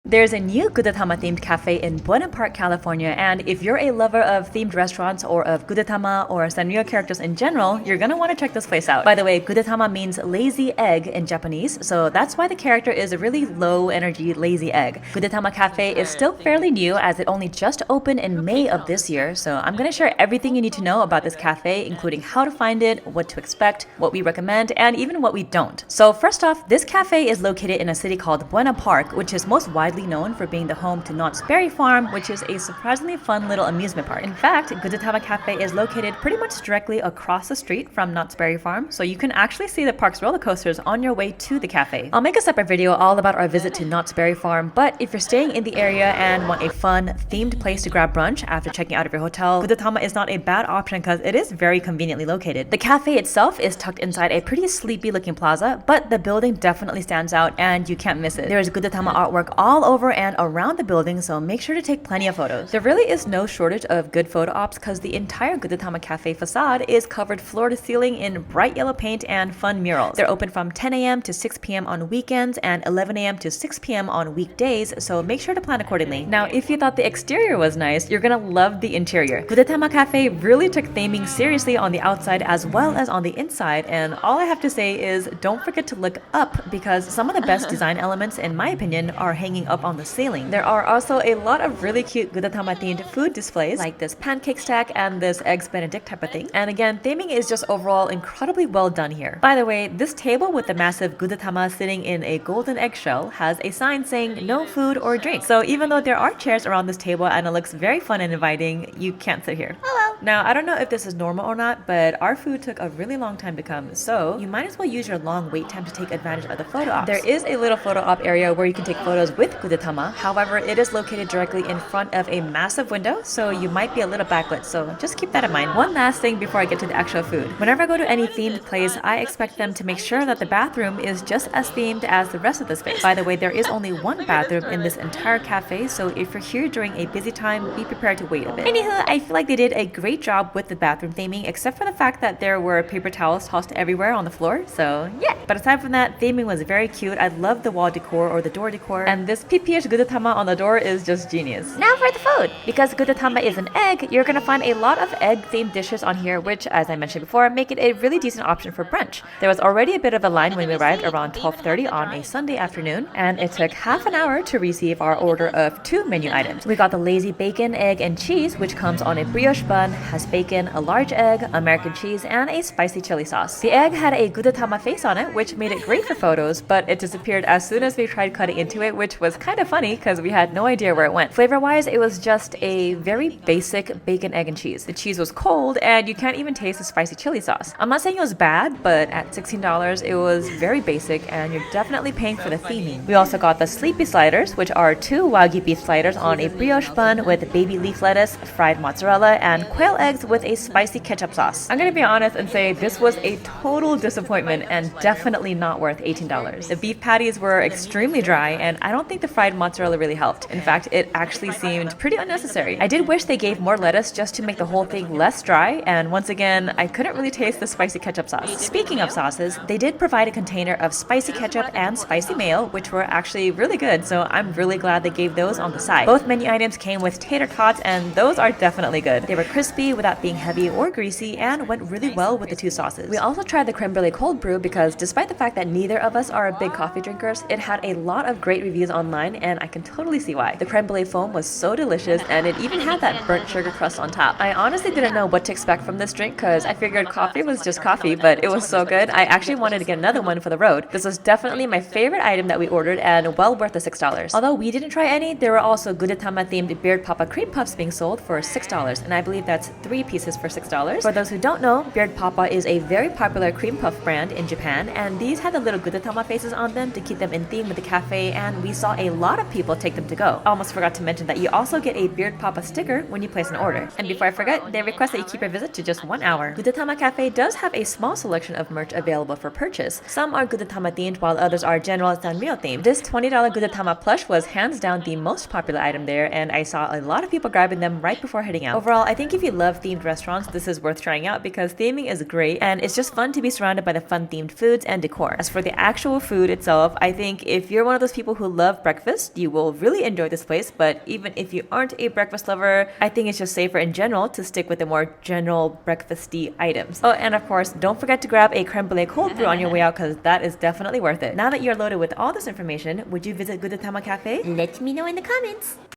There's a new Gudetama themed cafe in Buena Park, California, and if you're a lover of themed restaurants or of Gudetama or Sanrio characters in general, you're gonna want to check this place out. By the way, Gudetama means lazy egg in Japanese, so that's why the character is a really low energy lazy egg. Gudetama Cafe is still fairly new as it only just opened in May of this year, so I'm gonna share everything you need to know about this cafe, including how to find it, what to expect, what we recommend, and even what we don't. So first off, this cafe is located in a city called Buena Park, which is most widely known for being the home to Knott's Berry Farm, which is a surprisingly fun little amusement park. In fact, Gudetama Cafe is located pretty much directly across the street from Knott's Berry Farm, so you can actually see the park's roller coasters on your way to the cafe. I'll make a separate video all about our visit to Knott's Berry Farm, but if you're staying in the area and want a fun, themed place to grab brunch after checking out of your hotel, Gudetama is not a bad option because it is very conveniently located. The cafe itself is tucked inside a pretty sleepy looking plaza, but the building definitely stands out and you can't miss it. There is Gudetama artwork all over and around the building, so make sure to take plenty of photos. There really is no shortage of good photo ops because the entire Gudetama Cafe facade is covered floor to ceiling in bright yellow paint and fun murals. They're open from 10 a.m. to 6 p.m. on weekends and 11 a.m. to 6 p.m. on weekdays, so make sure to plan accordingly. Now, if you thought the exterior was nice, you're gonna love the interior. Gudetama Cafe really took theming seriously on the outside as well as on the inside, and all I have to say is don't forget to look up because some of the best design elements, in my opinion, are hanging up on the ceiling. There are also a lot of really cute Gudetama themed food displays like this pancake stack and this eggs benedict type of thing. And again, theming is just overall incredibly well done here. By the way, this table with the massive Gudetama sitting in a golden eggshell has a sign saying no food or drink. So even though there are chairs around this table and it looks very fun and inviting, you can't sit here. Hello! Now, I don't know if this is normal or not, but our food took a really long time to come, so you might as well use your long wait time to take advantage of the photo ops. There is a little photo op area where you can take photos with Gudetama. However, it is located directly in front of a massive window, so you might be a little backlit, so just keep that in mind. One last thing before I get to the actual food. Whenever I go to any themed place, I expect them to make sure that the bathroom is just as themed as the rest of the space. By the way, there is only one bathroom in this entire cafe, so if you're here during a busy time, be prepared to wait a bit. Anywho, I feel like they did a great job with the bathroom theming, except for the fact that there were paper towels tossed everywhere on the floor, so yeah. But aside from that, theming was very cute. I love the wall decor or the door decor, and this PPH Gudetama on the door is just genius. Now for the food! Because Gudetama is an egg, you're gonna find a lot of egg-themed dishes on here, which, as I mentioned before, make it a really decent option for brunch. There was already a bit of a line when we arrived around 12:30 on a Sunday afternoon, and it took half an hour to receive our order of 2 menu items. We got the lazy bacon, egg, and cheese, which comes on a brioche bun, has bacon, a large egg, American cheese, and a spicy chili sauce. The egg had a Gudetama face on it, which made it great for photos, but it disappeared as soon as we tried cutting into it, which was kind of funny because we had no idea where it went. Flavor-wise, it was just a very basic bacon, egg, and cheese. The cheese was cold, and you can't even taste the spicy chili sauce. I'm not saying it was bad, but at $16, it was very basic, and you're definitely paying for the theming. We also got the sleepy sliders, which are 2 Wagyu beef sliders on a brioche bun with baby leaf lettuce, fried mozzarella, and quail eggs with a spicy ketchup sauce. I'm gonna be honest and say this was a total disappointment and definitely not worth $18. The beef patties were extremely dry, and I don't think the fried mozzarella really helped. In fact, it actually seemed pretty unnecessary. I did wish they gave more lettuce just to make the whole thing less dry, and once again, I couldn't really taste the spicy ketchup sauce. Speaking of sauces, they did provide a container of spicy ketchup and spicy mayo, which were actually really good, so I'm really glad they gave those on the side. Both menu items came with tater tots, and those are definitely good. They were crispy without being heavy or greasy and went really well with the 2 sauces. We also tried the creme brulee cold brew because despite the fact that neither of us are big coffee drinkers, it had a lot of great reviews online, and I can totally see why. The creme brulee foam was so delicious, and it even had that burnt sugar crust on top. I honestly didn't know what to expect from this drink because I figured coffee was just coffee, but it was so good. I actually wanted to get another one for the road. This was definitely my favorite item that we ordered and well worth the $6. Although we didn't try any, there were also Gudetama themed Beard Papa cream puffs being sold for $6, and I believe that's 3 pieces for $6. For those who don't know, Beard Papa is a very popular cream puff brand in Japan, and these had the little Gudetama faces on them to keep them in theme with the cafe, and we saw a lot of people take them to go. Almost forgot to mention that you also get a Beard Papa sticker when you place an order. And before I forget, they request that you keep your visit to just 1 hour. Gudetama Cafe does have a small selection of merch available for purchase. Some are Gudetama themed while others are general Sanrio themed. This $20 Gudetama plush was hands down the most popular item there, and I saw a lot of people grabbing them right before heading out. Overall, I think if you love themed restaurants, this is worth trying out because theming is great and it's just fun to be surrounded by the fun themed foods and decor. As for the actual food itself, I think if you're one of those people who love breakfast, you will really enjoy this place, but even if you aren't a breakfast lover, I think it's just safer in general to stick with the more general breakfasty items. Oh, and of course, don't forget to grab a creme brulee cold brew on your way out because that is definitely worth it. Now that you're loaded with all this information, would you visit Gudetama Cafe? Let me know in the comments.